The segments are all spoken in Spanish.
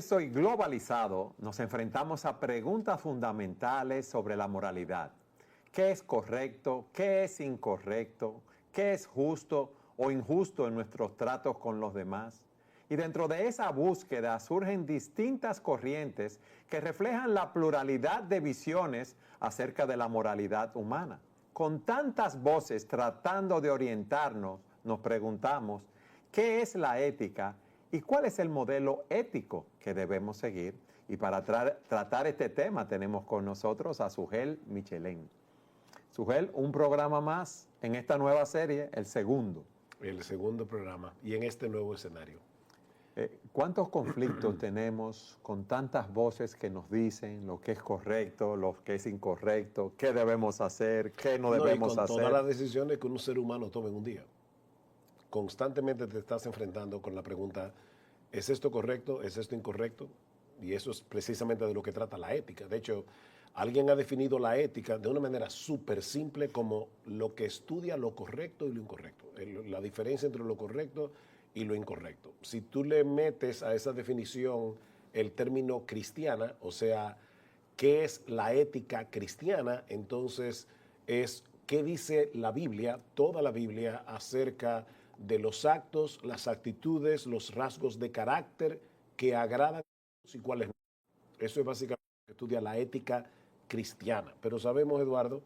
diverso y globalizado, nos enfrentamos a preguntas fundamentales sobre la moralidad. ¿Qué es correcto? ¿Qué es incorrecto? ¿Qué es justo o injusto en nuestros tratos con los demás? Y dentro de esa búsqueda surgen distintas corrientes que reflejan la pluralidad de visiones acerca de la moralidad humana. Con tantas voces tratando de orientarnos, nos preguntamos, ¿qué es la ética y cuál es el modelo ético que debemos seguir? Y para tratar este tema tenemos con nosotros a Sugel Michelén. Sugel, un programa más en esta nueva serie, el segundo. El segundo programa y en este nuevo escenario. ¿Cuántos conflictos tenemos con tantas voces que nos dicen lo que es correcto, lo que es incorrecto, qué debemos hacer, qué no debemos y con hacer? todas las decisiones que un ser humano toma en un día. Constantemente te estás enfrentando con la pregunta, ¿es esto correcto? ¿Es esto incorrecto? Y eso es precisamente de lo que trata la ética. De hecho, alguien ha definido la ética de una manera súper simple como lo que estudia lo correcto y lo incorrecto. La diferencia entre lo correcto y lo incorrecto. Si tú le metes a esa definición el término cristiana, o sea, ¿qué es la ética cristiana? Entonces es qué dice la Biblia, toda la Biblia, acerca de los actos, las actitudes, los rasgos de carácter que agradan a Dios y cuáles no. Eso es básicamente lo que estudia la ética cristiana. Pero sabemos, Eduardo,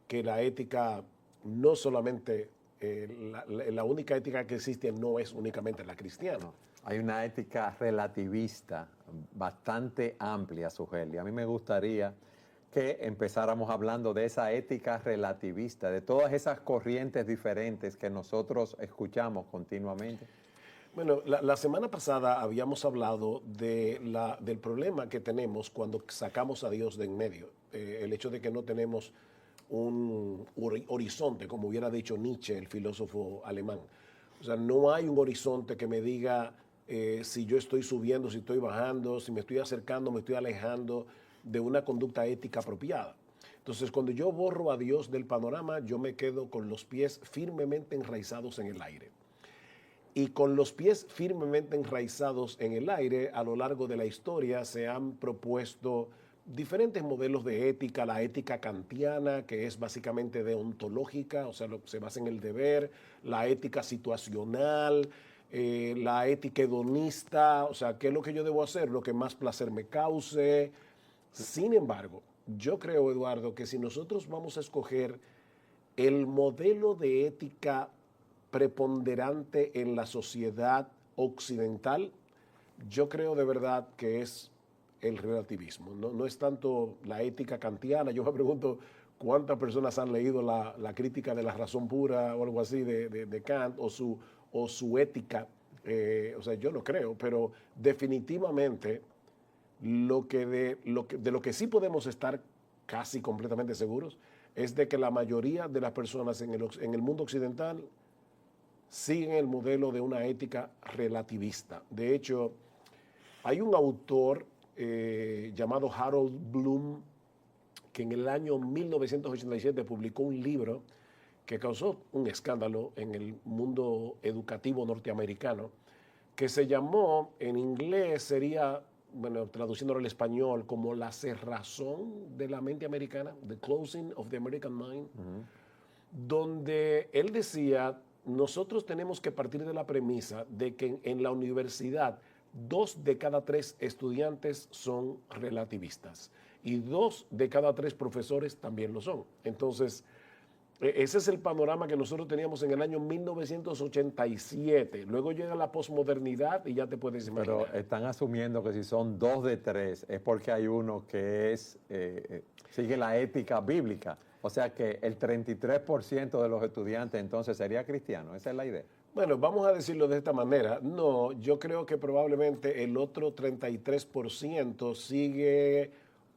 que la ética no solamente, la única ética que existe no es únicamente la cristiana. No, hay una ética relativista bastante amplia, Sugel, y a mí me gustaría que empezáramos hablando de esa ética relativista, de todas esas corrientes diferentes que nosotros escuchamos continuamente. Bueno, la semana pasada habíamos hablado del problema que tenemos cuando sacamos a Dios de en medio. El hecho de que no tenemos un horizonte, como hubiera dicho Nietzsche, el filósofo alemán. O sea, no hay un horizonte que me diga si yo estoy subiendo, si estoy bajando, si me estoy acercando, me estoy alejando de una conducta ética apropiada. Entonces, cuando yo borro a Dios del panorama, yo me quedo con los pies firmemente enraizados en el aire. Y con los pies firmemente enraizados en el aire, a lo largo de la historia se han propuesto diferentes modelos de ética, la ética kantiana, que es básicamente deontológica, o sea, se basa en el deber, la ética situacional, la ética hedonista, o sea, ¿qué es lo que yo debo hacer? Lo que más placer me cause. Sin embargo, yo creo, Eduardo, que si nosotros vamos a escoger el modelo de ética preponderante en la sociedad occidental, yo creo de verdad que es el relativismo. No es tanto la ética kantiana. Yo me pregunto cuántas personas han leído la crítica de la razón pura o algo así de Kant o su ética. O sea, yo no creo, pero definitivamente de lo que sí podemos estar casi completamente seguros es de que la mayoría de las personas en el mundo occidental siguen el modelo de una ética relativista. De hecho, hay un autor llamado Harold Bloom que en el año 1987 publicó un libro que causó un escándalo en el mundo educativo norteamericano, que se llamó, en inglés sería, bueno, traduciéndolo al español, como la cerrazón de la mente americana, The Closing of the American Mind, donde él decía, nosotros tenemos que partir de la premisa de que en la universidad 2 de cada 3 estudiantes son relativistas y 2 de cada 3 profesores también lo son. Entonces, ese es el panorama que nosotros teníamos en el año 1987. Luego llega la posmodernidad y ya te puedes imaginar. Pero están asumiendo que si son 2 de 3 es porque hay uno que sigue la ética bíblica. O sea que el 33% de los estudiantes entonces sería cristiano. Esa es la idea. Bueno, vamos a decirlo de esta manera. No, yo creo que probablemente el otro 33% sigue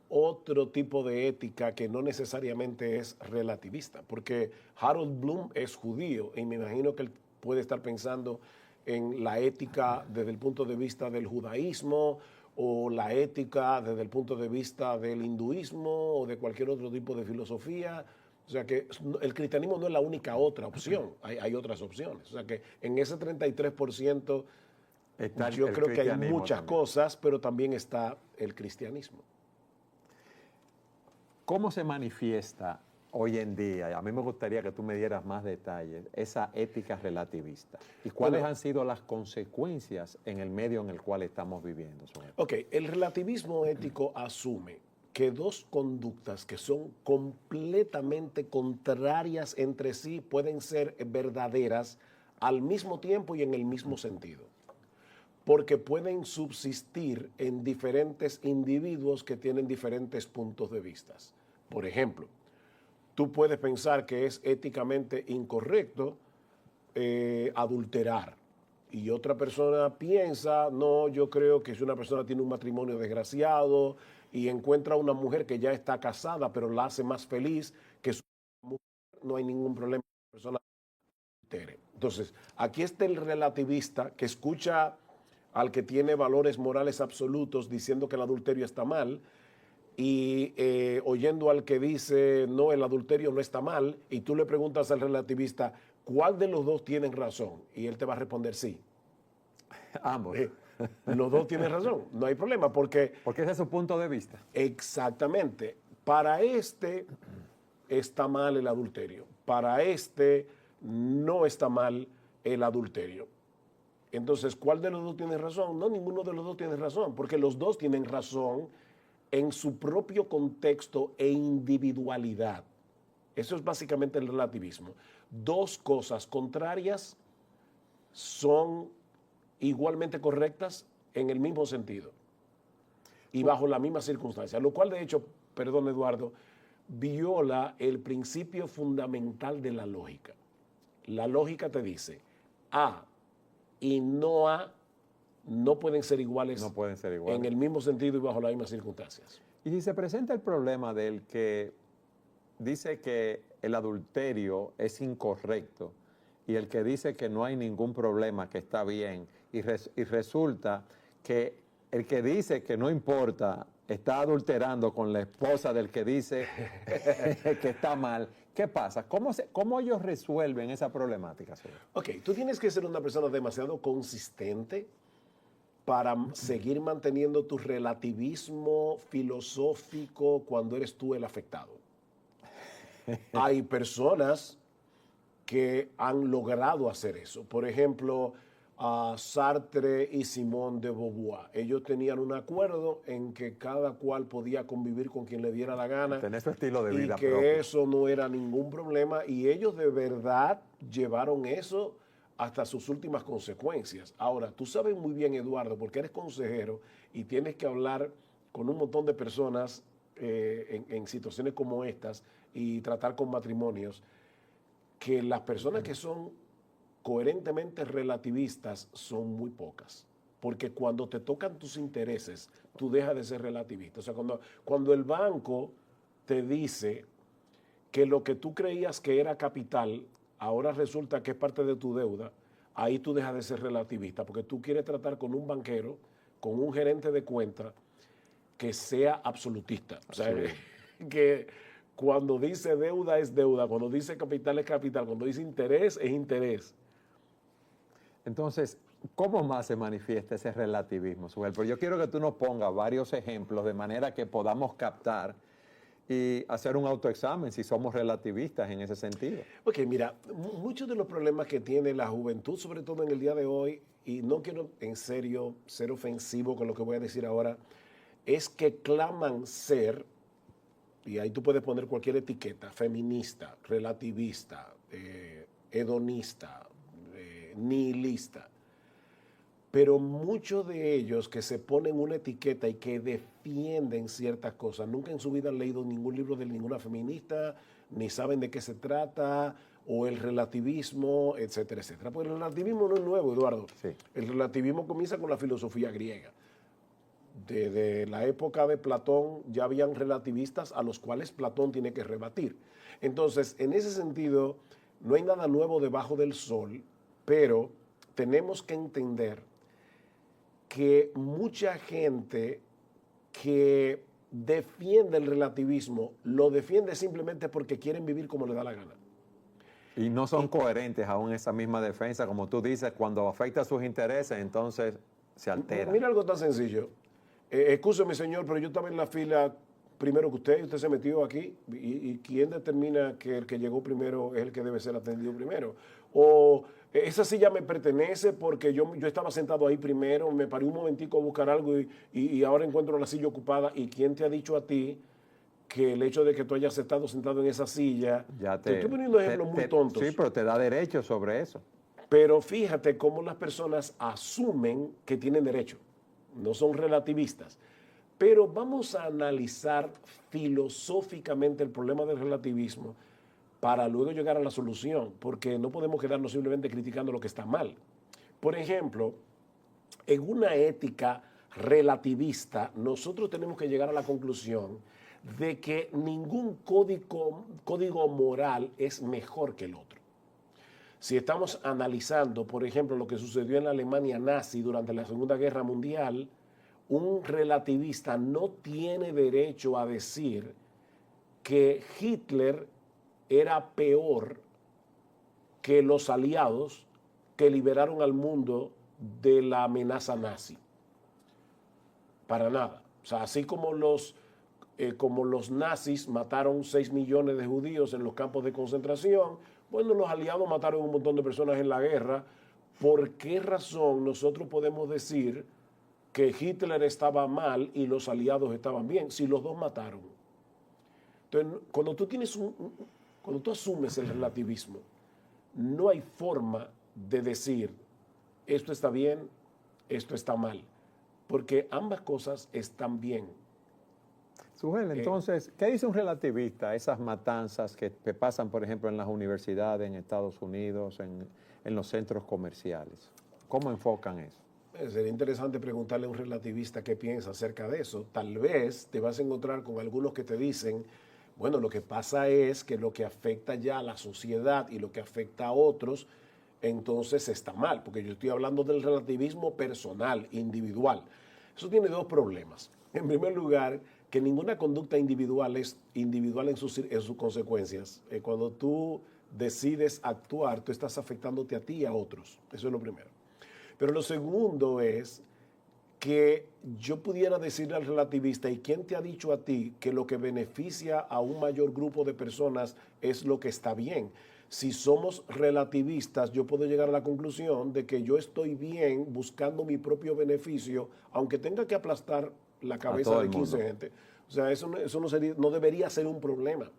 otro tipo de ética que no necesariamente es relativista, porque Harold Bloom es judío y me imagino que él puede estar pensando en la ética desde el punto de vista del judaísmo o la ética desde el punto de vista del hinduismo o de cualquier otro tipo de filosofía. O sea que el cristianismo no es la única otra opción, hay otras opciones. O sea que en ese 33% Está Yo el creo que hay cristianismo muchas también. cosas, pero también está el cristianismo. ¿Cómo se manifiesta hoy en día? Y a mí me gustaría que tú me dieras más detalles, esa ética relativista. ¿Y cuáles Bueno, han sido las consecuencias en el medio en el cual estamos viviendo? ok, el relativismo ético asume que dos conductas que son completamente contrarias entre sí pueden ser verdaderas al mismo tiempo y en el mismo sentido, porque pueden subsistir en diferentes individuos que tienen diferentes puntos de vista. Por ejemplo, tú puedes pensar que es éticamente incorrecto adulterar. Y otra persona piensa, no, yo creo que si una persona tiene un matrimonio desgraciado y encuentra una mujer que ya está casada, pero la hace más feliz que su mujer, no hay ningún problema que la persona adultere. Entonces, aquí está el relativista que escucha al que tiene valores morales absolutos diciendo que el adulterio está mal y oyendo al que dice, no, el adulterio no está mal, y tú le preguntas al relativista, ¿cuál de los dos tienen razón? Y él te va a responder sí. Ambos. Los dos tienen razón, no hay problema, porque Porque ese es su punto de vista. exactamente, para este está mal el adulterio, para este no está mal el adulterio. Entonces, ¿cuál de los dos tiene razón? No, ninguno de los dos tiene razón, porque los dos tienen razón en su propio contexto e individualidad. Eso es básicamente el relativismo. Dos cosas contrarias son igualmente correctas en el mismo sentido y bajo la misma circunstancia, lo cual de hecho, perdón Eduardo, viola el principio fundamental de la lógica. La lógica te dice A y no A no pueden ser iguales No pueden ser en iguales. el mismo sentido y bajo las mismas circunstancias. Y si se presenta el problema del que dice que el adulterio es incorrecto y el que dice que no hay ningún problema, que está bien, y resulta que el que dice que no importa está adulterando con la esposa del que dice que está mal, ¿qué pasa? ¿Cómo ellos resuelven esa problemática? Ok, tú tienes que ser una persona demasiado consistente para seguir manteniendo tu relativismo filosófico cuando eres tú el afectado. Hay personas que han logrado hacer eso. Por ejemplo, Sartre y Simone de Beauvoir. Ellos tenían un acuerdo en que cada cual podía convivir con quien le diera la gana. Tener su estilo de y vida que propio. eso no era ningún problema. Y ellos de verdad llevaron eso hasta sus últimas consecuencias. Ahora, tú sabes muy bien, Eduardo, porque eres consejero y tienes que hablar con un montón de personas en situaciones como estas y tratar con matrimonios, que las personas que son coherentemente relativistas son muy pocas. Porque cuando te tocan tus intereses, tú dejas de ser relativista. O sea, cuando el banco te dice que lo que tú creías que era capital, ahora resulta que es parte de tu deuda, ahí tú dejas de ser relativista, porque tú quieres tratar con un banquero, con un gerente de cuenta, que sea absolutista. O sea, que cuando dice deuda es deuda, cuando dice capital es capital, cuando dice interés es interés. Entonces, ¿cómo más se manifiesta ese relativismo, Sujel? Pero yo quiero que tú nos pongas varios ejemplos de manera que podamos captar y hacer un autoexamen si somos relativistas en ese sentido. Ok, mira, muchos de los problemas que tiene la juventud, sobre todo en el día de hoy, y no quiero en serio ser ofensivo con lo que voy a decir ahora, es que claman ser, y ahí tú puedes poner cualquier etiqueta, feminista, relativista, hedonista, nihilista, pero muchos de ellos que se ponen una etiqueta y que defienden ciertas cosas, nunca en su vida han leído ningún libro de ninguna feminista, ni saben de qué se trata, o el relativismo, etcétera, etcétera. Porque el relativismo no es nuevo, Eduardo. Sí. El relativismo comienza con la filosofía griega. Desde la época de Platón ya habían relativistas a los cuales Platón tiene que rebatir. Entonces, en ese sentido, no hay nada nuevo debajo del sol, pero tenemos que entender que mucha gente que defiende el relativismo lo defiende simplemente porque quieren vivir como le da la gana. Y no son coherentes aún en esa misma defensa, como tú dices, cuando afecta a sus intereses, entonces se altera. Mira algo tan sencillo. Excúseme, señor, pero yo estaba en la fila primero que usted y usted se metió aquí. ¿Y quién determina que el que llegó primero es el que debe ser atendido primero? O esa silla me pertenece porque yo estaba sentado ahí primero, me paré un momentico a buscar algo y ahora encuentro la silla ocupada. ¿Y quién te ha dicho a ti que el hecho de que tú hayas estado sentado en esa silla? Te estoy poniendo ejemplos muy tontos. Sí, pero te da derecho sobre eso. Pero fíjate cómo las personas asumen que tienen derecho, no son relativistas. Pero vamos a analizar filosóficamente el problema del relativismo para luego llegar a la solución, porque no podemos quedarnos simplemente criticando lo que está mal. Por ejemplo, en una ética relativista, nosotros tenemos que llegar a la conclusión de que ningún código moral es mejor que el otro. Si estamos analizando, por ejemplo, lo que sucedió en la Alemania nazi durante la Segunda Guerra Mundial, un relativista no tiene derecho a decir que Hitler era peor que los aliados que liberaron al mundo de la amenaza nazi. Para nada. O sea, así como los nazis mataron 6 millones de judíos en los campos de concentración, bueno, los aliados mataron un montón de personas en la guerra. ¿Por qué razón nosotros podemos decir que Hitler estaba mal y los aliados estaban bien si los dos mataron? Entonces, cuando tú asumes el relativismo, no hay forma de decir esto está bien, esto está mal, porque ambas cosas están bien. Sujel, entonces, ¿qué dice un relativista? Esas matanzas que pasan, por ejemplo, en las universidades, en Estados Unidos, en los centros comerciales. ¿Cómo enfocan eso? Sería interesante preguntarle a un relativista qué piensa acerca de eso. Tal vez te vas a encontrar con algunos que te dicen, bueno, lo que pasa es que lo que afecta ya a la sociedad y lo que afecta a otros, entonces está mal, porque yo estoy hablando del relativismo personal, individual. Eso tiene dos problemas. En primer lugar, que ninguna conducta individual es individual en sus consecuencias. Cuando tú decides actuar, tú estás afectándote a ti y a otros. Eso es lo primero. Pero lo segundo es que yo pudiera decirle al relativista, ¿y quién te ha dicho a ti que lo que beneficia a un mayor grupo de personas es lo que está bien? Si somos relativistas, yo puedo llegar a la conclusión de que yo estoy bien buscando mi propio beneficio, aunque tenga que aplastar la cabeza de 15 gente. O sea, eso no debería ser un problema.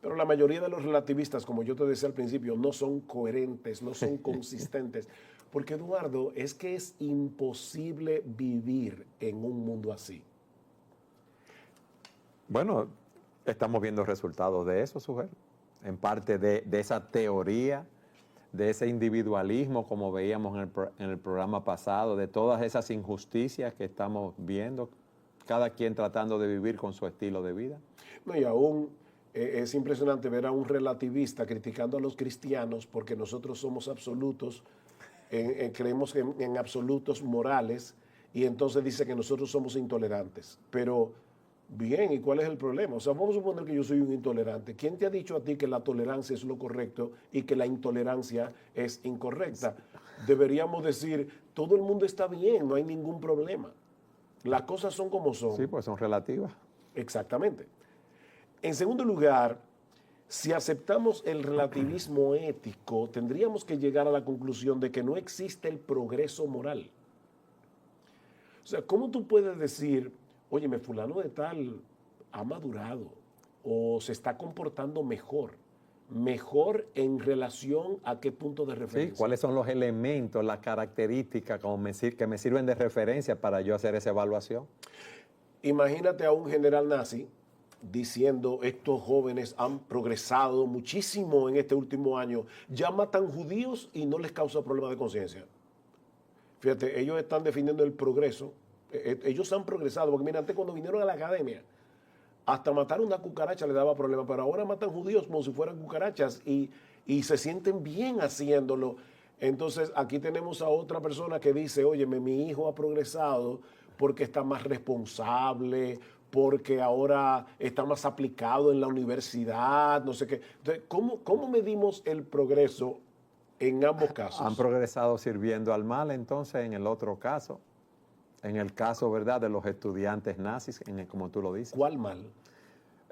Pero la mayoría de los relativistas, como yo te decía al principio, no son coherentes, no son consistentes. Porque, Eduardo, es que es imposible vivir en un mundo así. Bueno, estamos viendo resultados de eso, Sujel. En parte de esa teoría, de ese individualismo, como veíamos en el programa pasado, de todas esas injusticias que estamos viendo, cada quien tratando de vivir con su estilo de vida. No, y aún es impresionante ver a un relativista criticando a los cristianos porque nosotros somos absolutos, creemos en absolutos morales, y entonces dice que nosotros somos intolerantes. Pero, bien, ¿y cuál es el problema? O sea, vamos a suponer que yo soy un intolerante. ¿Quién te ha dicho a ti que la tolerancia es lo correcto y que la intolerancia es incorrecta? Deberíamos decir, todo el mundo está bien, no hay ningún problema. Las cosas son como son. Sí, pues son relativas. Exactamente. En segundo lugar, si aceptamos el relativismo ético, tendríamos que llegar a la conclusión de que no existe el progreso moral. O sea, ¿cómo tú puedes decir, óyeme, fulano de tal ha madurado o se está comportando mejor? Mejor en relación a qué punto de referencia. Sí, ¿cuáles son los elementos, las características que me sirven de referencia para yo hacer esa evaluación? Imagínate a un general nazi diciendo, estos jóvenes han progresado muchísimo en este último año, ya matan judíos y no les causa problema de conciencia. Fíjate, ellos están definiendo el progreso, ellos han progresado, porque mira, antes cuando vinieron a la academia, hasta matar una cucaracha le daba problema, pero ahora matan judíos como si fueran cucarachas y se sienten bien haciéndolo. Entonces aquí tenemos a otra persona que dice, óyeme, mi hijo ha progresado porque está más responsable, porque ahora está más aplicado en la universidad, no sé qué. Entonces, ¿cómo medimos el progreso en ambos casos? Han progresado sirviendo al mal, entonces, en el otro caso. En el caso, ¿verdad?, de los estudiantes nazis, como tú lo dices. ¿Cuál mal?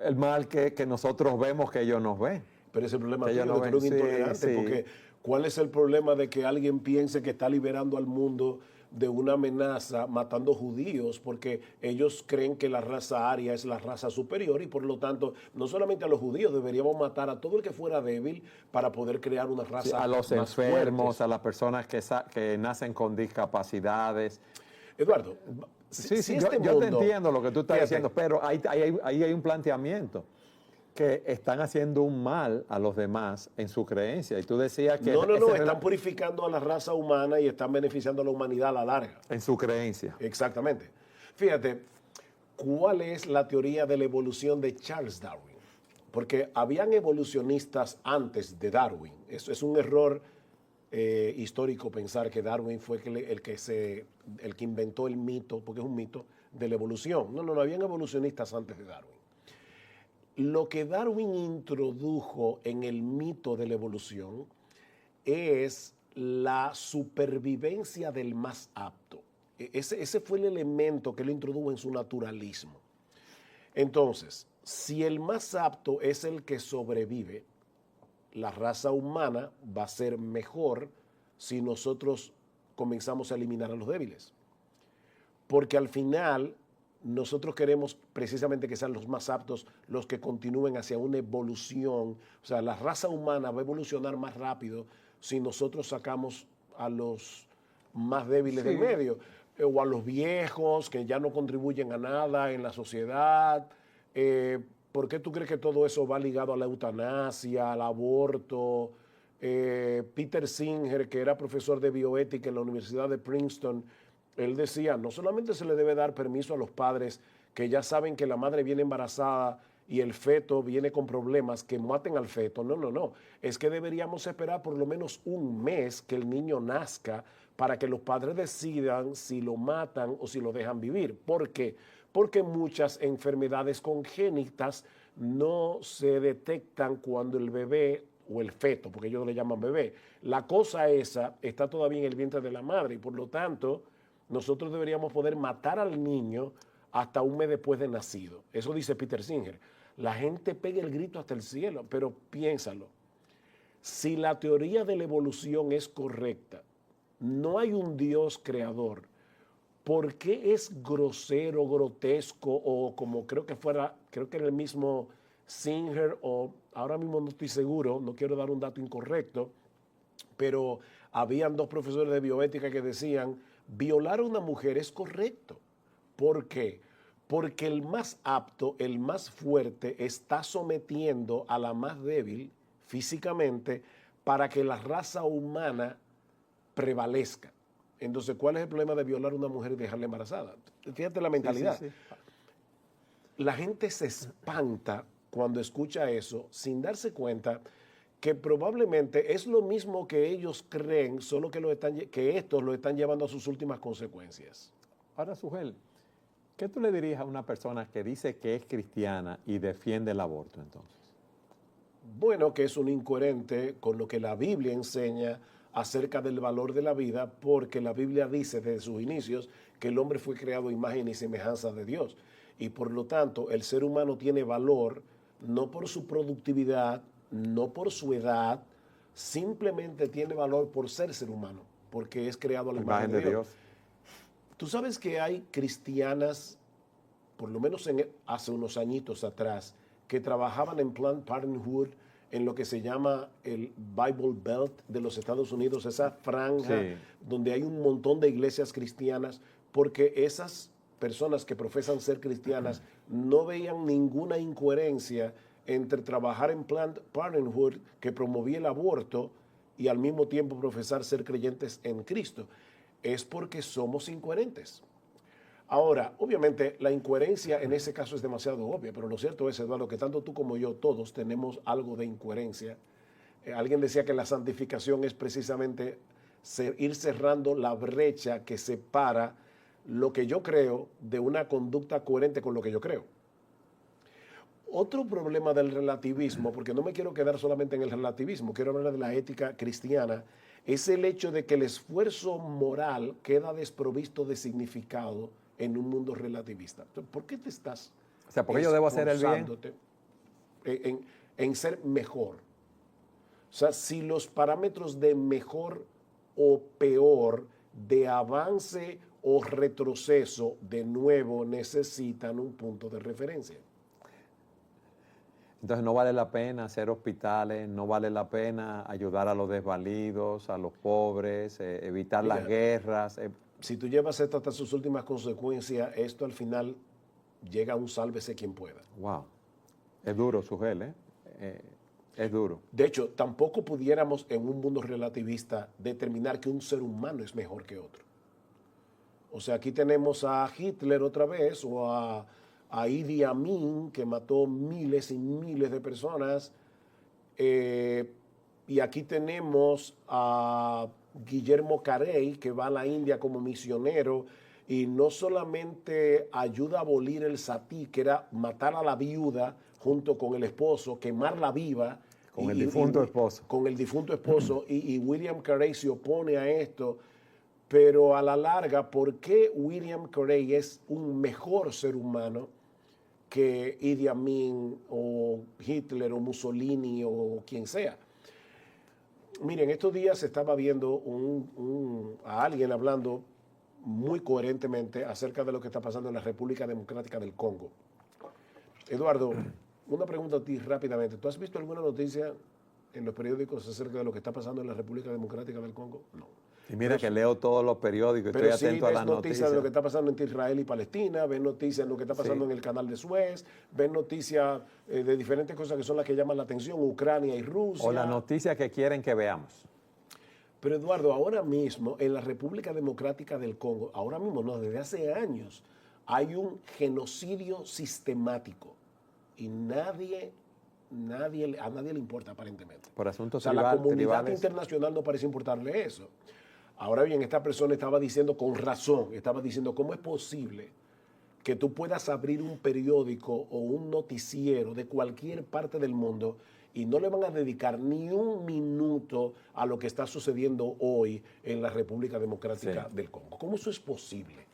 El mal que nosotros vemos que ellos nos ven. Pero ese problema Que tuyo, ellos no que tú eres un ven. Sí, intolerante, sí. porque ¿cuál es el problema de que alguien piense que está liberando al mundo de una amenaza matando judíos? Porque ellos creen que la raza aria es la raza superior y por lo tanto, no solamente a los judíos, deberíamos matar a todo el que fuera débil para poder crear una raza Sí, a los más enfermos, fuerte. a las personas que nacen con discapacidades. Eduardo, Sí, si sí, yo este te mundo, entiendo lo que tú estás fíjate, diciendo, pero ahí hay un planteamiento que están haciendo un mal a los demás en su creencia. Y tú decías que no, están purificando a la raza humana y están beneficiando a la humanidad a la larga. en su creencia. Exactamente. Fíjate, ¿cuál es la teoría de la evolución de Charles Darwin? Porque habían evolucionistas antes de Darwin. Eso es un error histórico pensar que Darwin fue el que inventó el mito, porque es un mito, de la evolución. No, habían evolucionistas antes de Darwin. Lo que Darwin introdujo en el mito de la evolución es la supervivencia del más apto. Ese fue el elemento que él introdujo en su naturalismo. Entonces, si el más apto es el que sobrevive, la raza humana va a ser mejor si nosotros comenzamos a eliminar a los débiles. Porque al final nosotros queremos precisamente que sean los más aptos los que continúen hacia una evolución. O sea, la raza humana va a evolucionar más rápido si nosotros sacamos a los más débiles del medio, o a los viejos que ya no contribuyen a nada en la sociedad. ¿Por qué tú crees que todo eso va ligado a la eutanasia, al aborto? Peter Singer, que era profesor de bioética en la Universidad de Princeton, él decía, no solamente se le debe dar permiso a los padres que ya saben que la madre viene embarazada y el feto viene con problemas, que maten al feto. No. Es que deberíamos esperar por lo menos un mes que el niño nazca para que los padres decidan si lo matan o si lo dejan vivir. ¿Por qué? Porque muchas enfermedades congénitas no se detectan cuando el bebé o el feto, porque ellos le llaman bebé, la cosa esa está todavía en el vientre de la madre y por lo tanto nosotros deberíamos poder matar al niño hasta un mes después de nacido. Eso dice Peter Singer. La gente pega el grito hasta el cielo, pero piénsalo. Si la teoría de la evolución es correcta, no hay un Dios creador. ¿Por qué es grosero, grotesco o como creo que era el mismo Singer o ahora mismo no estoy seguro, no quiero dar un dato incorrecto, pero habían dos profesores de bioética que decían, violar a una mujer es correcto. ¿Por qué? Porque el más apto, el más fuerte, está sometiendo a la más débil físicamente para que la raza humana prevalezca. Entonces, ¿cuál es el problema de violar a una mujer y dejarla embarazada? Fíjate la mentalidad. Sí. La gente se espanta cuando escucha eso sin darse cuenta que probablemente es lo mismo que ellos creen, solo que estos lo están llevando a sus últimas consecuencias. Ahora, Sugel, ¿qué tú le dirías a una persona que dice que es cristiana y defiende el aborto entonces? Bueno, que es un incoherente con lo que la Biblia enseña acerca del valor de la vida, porque la Biblia dice desde sus inicios que el hombre fue creado a imagen y semejanza de Dios. Y por lo tanto, el ser humano tiene valor no por su productividad, no por su edad, simplemente tiene valor por ser humano, porque es creado a la imagen de Dios. Tú sabes que hay cristianas, por lo menos hace unos añitos atrás, que trabajaban en Planned Parenthood, en lo que se llama el Bible Belt de los Estados Unidos, esa franja donde hay un montón de iglesias cristianas, porque esas personas que profesan ser cristianas no veían ninguna incoherencia entre trabajar en Planned Parenthood, que promovía el aborto, y al mismo tiempo profesar ser creyentes en Cristo. Es porque somos incoherentes. Ahora, obviamente, la incoherencia en ese caso es demasiado obvia, pero lo cierto es, Eduardo, que tanto tú como yo, todos tenemos algo de incoherencia. Alguien decía que la santificación es precisamente ir cerrando la brecha que separa lo que yo creo de una conducta coherente con lo que yo creo. otro problema del relativismo, porque no me quiero quedar solamente en el relativismo, quiero hablar de la ética cristiana, es el hecho de que el esfuerzo moral queda desprovisto de significado en un mundo relativista. Entonces, ¿por qué te estás O sea, ¿por qué yo debo hacer el bien? esforzándote en ser mejor? O sea, si los parámetros de mejor o peor, de avance o retroceso, de nuevo necesitan un punto de referencia. Entonces no vale la pena hacer hospitales, no vale la pena ayudar a los desvalidos, a los pobres, evitar Mira, las guerras. Si tú llevas esto hasta sus últimas consecuencias, esto al final llega a un sálvese quien pueda. Wow, es duro, Sugel, es duro. De hecho, tampoco pudiéramos en un mundo relativista determinar que un ser humano es mejor que otro. O sea, aquí tenemos a Hitler otra vez o a Idi Amin, que mató miles y miles de personas. Y aquí tenemos a Guillermo Carey, que va a la India como misionero y no solamente ayuda a abolir el satí, que era matar a la viuda junto con el esposo, quemarla viva. Con el difunto esposo. Con el difunto esposo. Y William Carey se opone a esto. Pero a la larga, ¿por qué William Carey es un mejor ser humano que Idi Amin o Hitler o Mussolini o quien sea? Miren, estos días se estaba viendo a alguien hablando muy coherentemente acerca de lo que está pasando en la República Democrática del Congo. Eduardo, una pregunta a ti rápidamente. ¿Tú has visto alguna noticia en los periódicos acerca de lo que está pasando en la República Democrática del Congo? No. Y mira que leo todos los periódicos, estoy atento a las noticias. De lo que está pasando entre Israel y Palestina, ves noticias de lo que está pasando en el canal de Suez, ves noticias de diferentes cosas que son las que llaman la atención, Ucrania y Rusia. O las noticias que quieren que veamos. Pero Eduardo, ahora mismo en la República Democrática del Congo, ahora mismo no, desde hace años, hay un genocidio sistemático y a nadie le importa aparentemente. Por asuntos la comunidad tribales. internacional no parece importarle eso. Ahora bien, esta persona estaba diciendo con razón, estaba diciendo, ¿cómo es posible que tú puedas abrir un periódico o un noticiero de cualquier parte del mundo y no le van a dedicar ni un minuto a lo que está sucediendo hoy en la República Democrática del Congo? ¿Cómo eso es posible?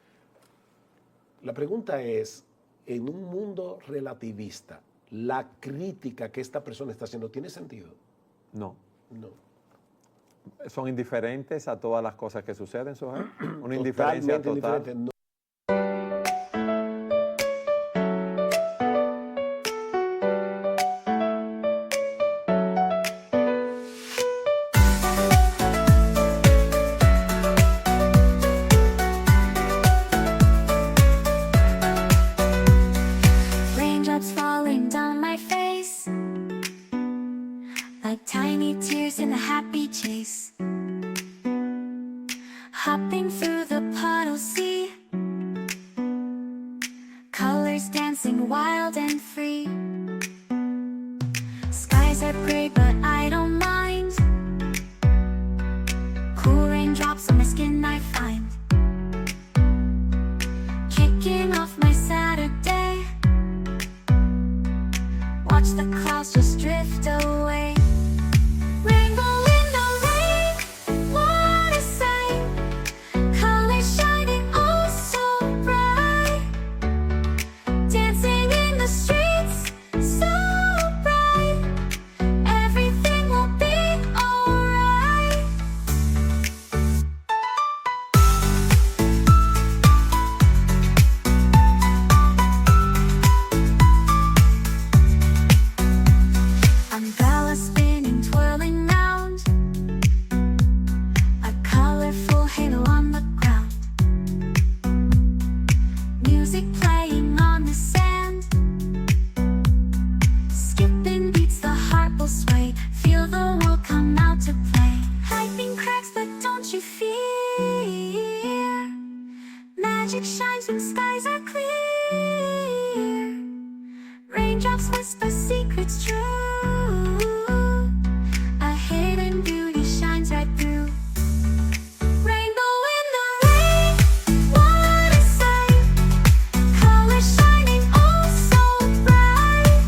La pregunta es, en un mundo relativista, ¿la crítica que esta persona está haciendo tiene sentido? No. No. Son indiferentes a todas las cosas que suceden, Sugel. Una indiferencia total. Indiferente. No. Raindrops falling down my face like tiny tears in a happy chase. Hopping through the puddle sea, colors dancing wild and free. Skies are gray but I don't mind. Cool raindrops on my skin I find. Kicking off my Saturday, watch the clouds just drift away. Rainbow in the rain, what a sight. Colors shining oh so bright. Dancing in the streets, so bright. Everything will be alright. Umbrella spinning, twirling round. A colorful halo on the ground. Music playing on the sand. Skipping beats, the heart will sway. Feel the world come out to play. Lightning cracks, but don't you fear. Magic shines when skies are clear. Raindrops whisper secrets true. A hidden beauty shines right through. Rainbow in the rain, what a sight. Colors shining oh so bright.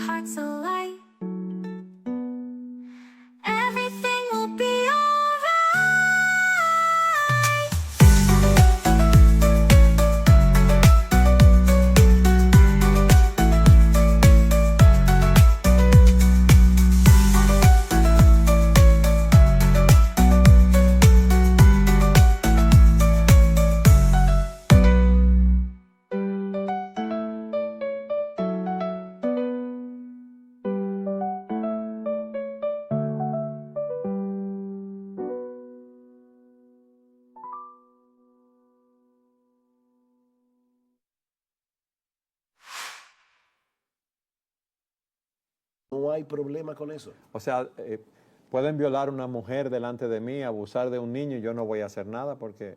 hearts alight. Everything will be alright. No hay problema con eso. O sea, pueden violar a una mujer delante de mí, abusar de un niño y yo no voy a hacer nada porque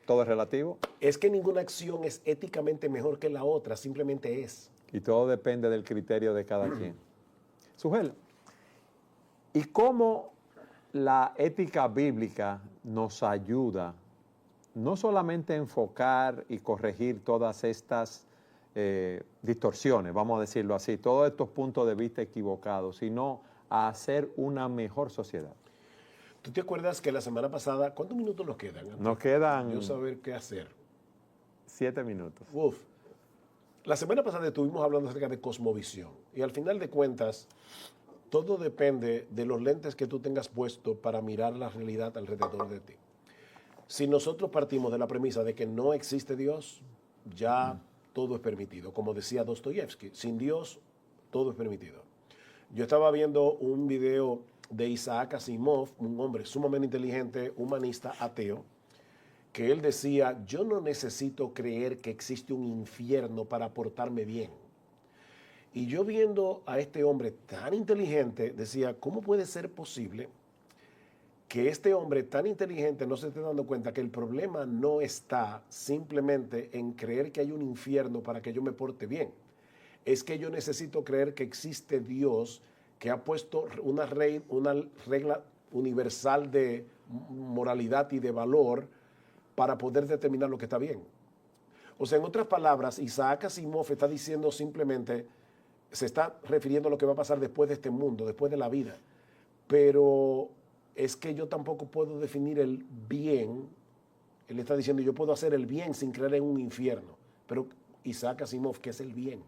todo es relativo Es que ninguna acción es éticamente mejor que la otra, simplemente es. y todo depende del criterio de cada quien. Sugel, ¿y cómo la ética bíblica nos ayuda no solamente a enfocar y corregir todas estas distorsiones, vamos a decirlo así, todos estos puntos de vista equivocados, sino a hacer una mejor sociedad? ¿Tú te acuerdas que la semana pasada, cuántos minutos nos quedan? Nos quedan Yo saber qué hacer. 7 minutos. Uf. La semana pasada estuvimos hablando acerca de cosmovisión y al final de cuentas todo depende de los lentes que tú tengas puesto para mirar la realidad alrededor de ti. Si nosotros partimos de la premisa de que no existe Dios, ya todo es permitido. Como decía Dostoyevsky, sin Dios todo es permitido. Yo estaba viendo un video de Isaac Asimov, un hombre sumamente inteligente, humanista, ateo, que él decía, yo no necesito creer que existe un infierno para portarme bien. Y yo viendo a este hombre tan inteligente, decía, ¿cómo puede ser posible que este hombre tan inteligente no se esté dando cuenta que el problema no está simplemente en creer que hay un infierno para que yo me porte bien? Es que yo necesito creer que existe Dios que ha puesto una regla universal de moralidad y de valor para poder determinar lo que está bien. O sea, en otras palabras, Isaac Asimov está diciendo simplemente, se está refiriendo a lo que va a pasar después de este mundo, después de la vida. Pero es que yo tampoco puedo definir el bien. Él está diciendo, yo puedo hacer el bien sin creer en un infierno. Pero Isaac Asimov, ¿qué es el bien?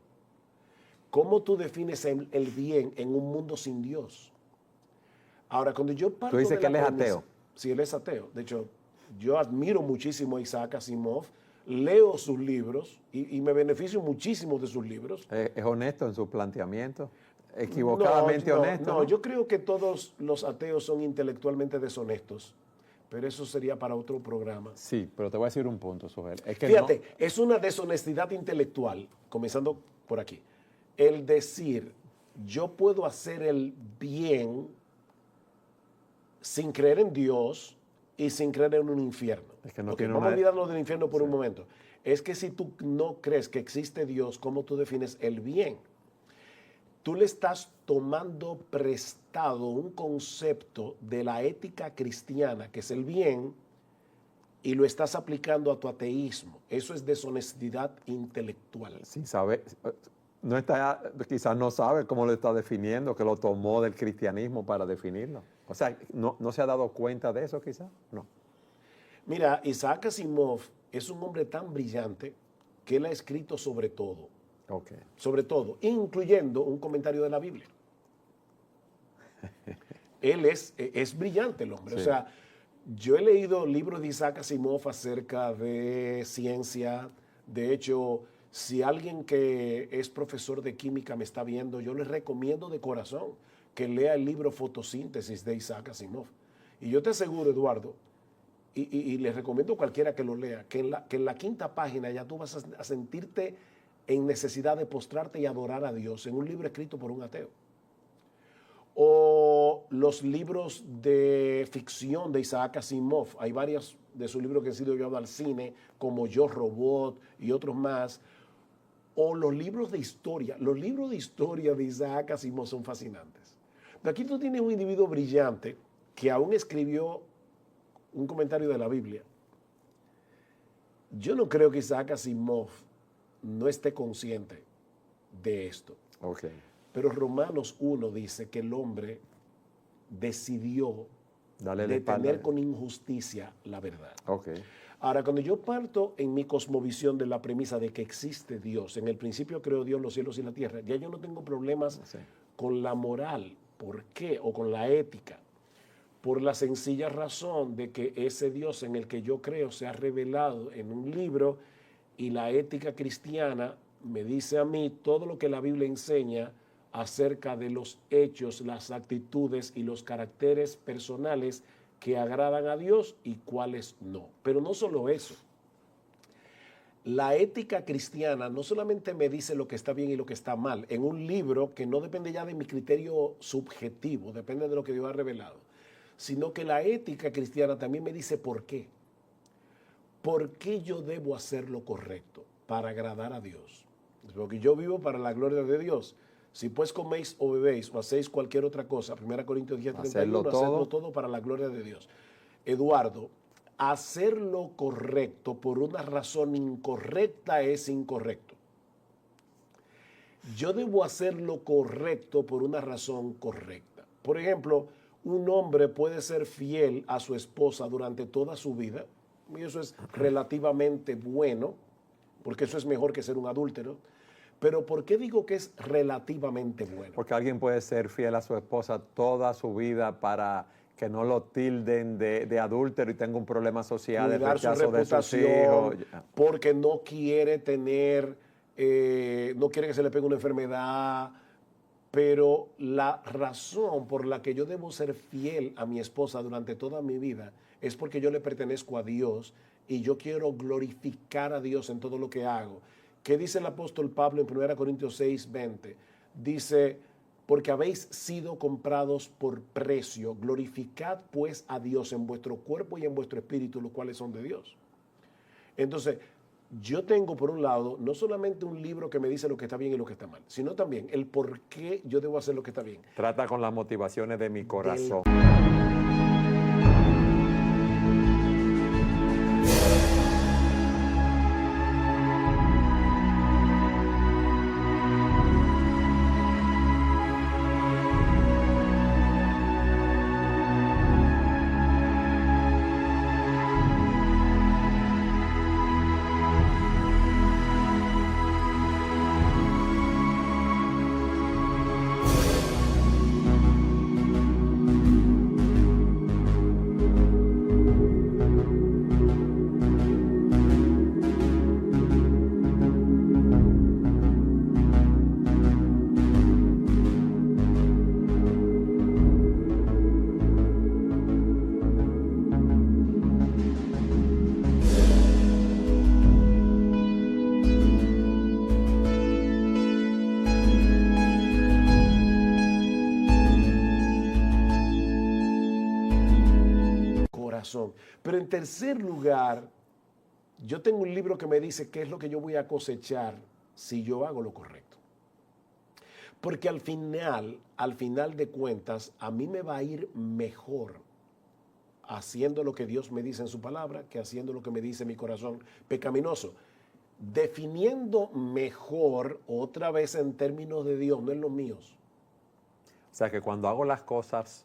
¿Cómo tú defines el bien en un mundo sin Dios? Ahora, cuando yo parto Tú dices de que la él es premisa- ateo. Sí, él es ateo. De hecho, yo admiro muchísimo a Isaac Asimov, leo sus libros y me beneficio muchísimo de sus libros. ¿Es honesto en su planteamiento? Equivocadamente honesto. No, yo creo que todos los ateos son intelectualmente deshonestos, pero eso sería para otro programa. Sí, pero te voy a decir un punto, Sugel. Es que Fíjate, es una deshonestidad intelectual, comenzando por aquí. El decir, yo puedo hacer el bien sin creer en Dios y sin creer en un infierno. Es que no Ok, tiene vamos a una- olvidarnos del infierno por un momento. Es que si tú no crees que existe Dios, ¿cómo tú defines el bien? Tú le estás tomando prestado un concepto de la ética cristiana, que es el bien, y lo estás aplicando a tu ateísmo. Eso es deshonestidad intelectual. sin saber, no está, quizás no sabe cómo lo está definiendo, que lo tomó del cristianismo para definirlo. O sea, ¿no se ha dado cuenta de eso quizás? No. Mira, Isaac Asimov es un hombre tan brillante que él ha escrito Ok. sobre todo, incluyendo un comentario de la Biblia. Él es brillante el hombre. Sí. O sea, yo he leído libros de Isaac Asimov acerca de ciencia. De hecho, si alguien que es profesor de química me está viendo, yo les recomiendo de corazón que lea el libro Fotosíntesis de Isaac Asimov. Y yo te aseguro, Eduardo, y les recomiendo a cualquiera que lo lea, que en la quinta página ya tú vas a sentirte en necesidad de postrarte y adorar a Dios en un libro escrito por un ateo. O los libros de ficción de Isaac Asimov. Hay varios de sus libros que han sido llevados al cine, como Yo, Robot y otros más. O los libros de historia. Los libros de historia de Isaac Asimov son fascinantes. Pero aquí tú tienes un individuo brillante que aún escribió un comentario de la Biblia. Yo no creo que Isaac Asimov no esté consciente de esto. Ok. Pero Romanos 1 dice que el hombre decidió Dale la espalda. detener con injusticia la verdad. Ok. Ahora, cuando yo parto en mi cosmovisión de la premisa de que existe Dios, en el principio creó Dios los cielos y la tierra, ya yo no tengo problemas Sí. con la moral. ¿Por qué? O con la ética. Por la sencilla razón de que ese Dios en el que yo creo se ha revelado en un libro y la ética cristiana me dice a mí todo lo que la Biblia enseña acerca de los hechos, las actitudes y los caracteres personales que agradan a Dios y cuáles no. Pero no solo eso. La ética cristiana no solamente me dice lo que está bien y lo que está mal en un libro que no depende ya de mi criterio subjetivo, depende de lo que Dios ha revelado, sino que la ética cristiana también me dice por qué. ¿Por qué yo debo hacer lo correcto? Para agradar a Dios. Porque yo vivo para la gloria de Dios. Si pues coméis o bebéis o hacéis cualquier otra cosa, 1 Corintios 10:31, hacedlo todo para la gloria de Dios. Eduardo, hacer lo correcto por una razón incorrecta es incorrecto. Yo debo hacer lo correcto por una razón correcta. Por ejemplo, un hombre puede ser fiel a su esposa durante toda su vida, y eso es relativamente bueno, porque eso es mejor que ser un adúltero. Pero ¿por qué digo que es relativamente bueno? Porque alguien puede ser fiel a su esposa toda su vida para que no lo tilden de adúltero y tenga un problema social, de Cuidar su rechazo de sus reputación, hijos. porque no quiere tener, no quiere que se le pegue una enfermedad. Pero la razón por la que yo debo ser fiel a mi esposa durante toda mi vida es porque yo le pertenezco a Dios y yo quiero glorificar a Dios en todo lo que hago. ¿Qué dice el apóstol Pablo en 1 Corintios 6:20? Dice, porque habéis sido comprados por precio, glorificad pues a Dios en vuestro cuerpo y en vuestro espíritu, los cuales son de Dios. Entonces, yo tengo por un lado no solamente un libro que me dice lo que está bien y lo que está mal, sino también el por qué yo debo hacer lo que está bien. Trata con las motivaciones de mi corazón. Pero en tercer lugar, yo tengo un libro que me dice qué es lo que yo voy a cosechar si yo hago lo correcto. Porque al final de cuentas, a mí me va a ir mejor haciendo lo que Dios me dice en su palabra que haciendo lo que me dice mi corazón pecaminoso. Definiendo mejor, otra vez en términos de Dios, no en los míos. O sea que cuando hago las cosas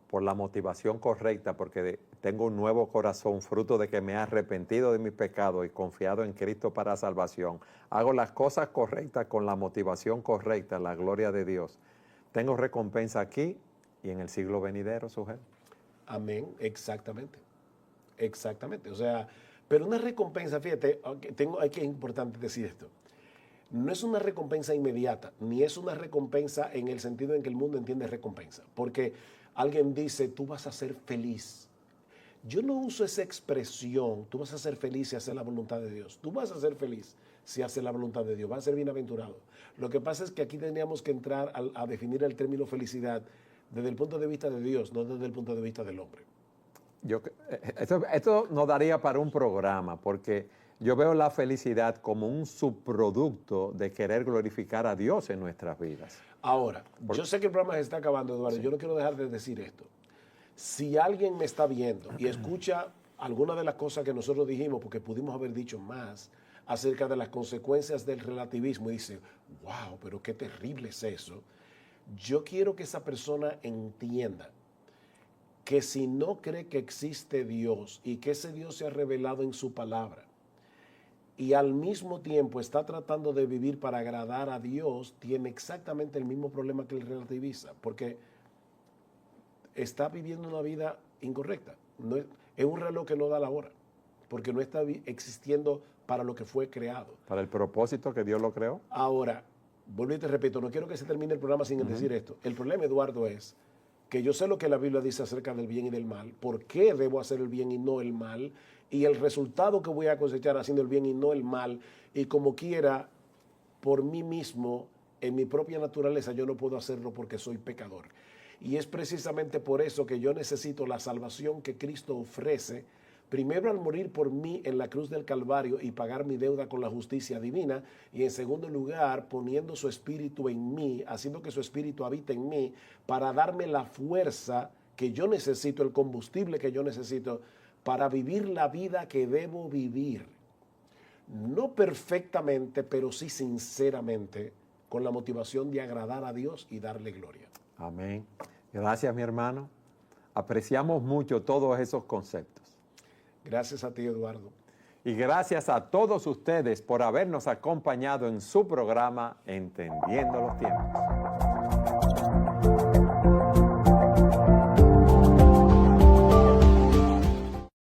por la motivación correcta, porque tengo un nuevo corazón, fruto de que me he arrepentido de mis pecados y confiado en Cristo para salvación, hago las cosas correctas con la motivación correcta, la gloria de Dios, tengo recompensa aquí y en el siglo venidero, Sujel. Amén, exactamente. Exactamente. O sea, pero una recompensa, fíjate, hay que es importante decir esto. No es una recompensa inmediata, ni es una recompensa en el sentido en que el mundo entiende recompensa. Porque alguien dice, tú vas a ser feliz. Yo no uso esa expresión, tú vas a ser feliz si haces la voluntad de Dios. Tú vas a ser feliz si haces la voluntad de Dios, vas a ser bienaventurado. Lo que pasa es que aquí tendríamos que entrar a definir el término felicidad desde el punto de vista de Dios, no desde el punto de vista del hombre. Esto nos daría para un programa, porque yo veo la felicidad como un subproducto de querer glorificar a Dios en nuestras vidas. Ahora, yo sé que el programa se está acabando, Eduardo, Sí. yo no quiero dejar de decir esto. Si alguien me está viendo y escucha alguna de las cosas que nosotros dijimos, porque pudimos haber dicho más acerca de las consecuencias del relativismo, y dice, wow, pero qué terrible es eso. Yo quiero que esa persona entienda que si no cree que existe Dios y que ese Dios se ha revelado en su palabra y al mismo tiempo está tratando de vivir para agradar a Dios, tiene exactamente el mismo problema que el relativista, porque está viviendo una vida incorrecta. No es un reloj que no da la hora, porque no está existiendo para lo que fue creado. Para el propósito que Dios lo creó. Ahora, vuelvo y te repito, no quiero que se termine el programa sin decir esto. El problema, Eduardo, es que yo sé lo que la Biblia dice acerca del bien y del mal, por qué debo hacer el bien y no el mal, y el resultado que voy a cosechar haciendo el bien y no el mal, y como quiera, por mí mismo, en mi propia naturaleza, yo no puedo hacerlo porque soy pecador. Y es precisamente por eso que yo necesito la salvación que Cristo ofrece, primero al morir por mí en la cruz del Calvario y pagar mi deuda con la justicia divina, y en segundo lugar poniendo su espíritu en mí, haciendo que su espíritu habite en mí, para darme la fuerza que yo necesito, el combustible que yo necesito, para vivir la vida que debo vivir. No perfectamente, pero sí sinceramente, con la motivación de agradar a Dios y darle gloria. Amén. Gracias, mi hermano. Apreciamos mucho todos esos conceptos. Gracias a ti, Eduardo. Y gracias a todos ustedes por habernos acompañado en su programa Entendiendo los Tiempos.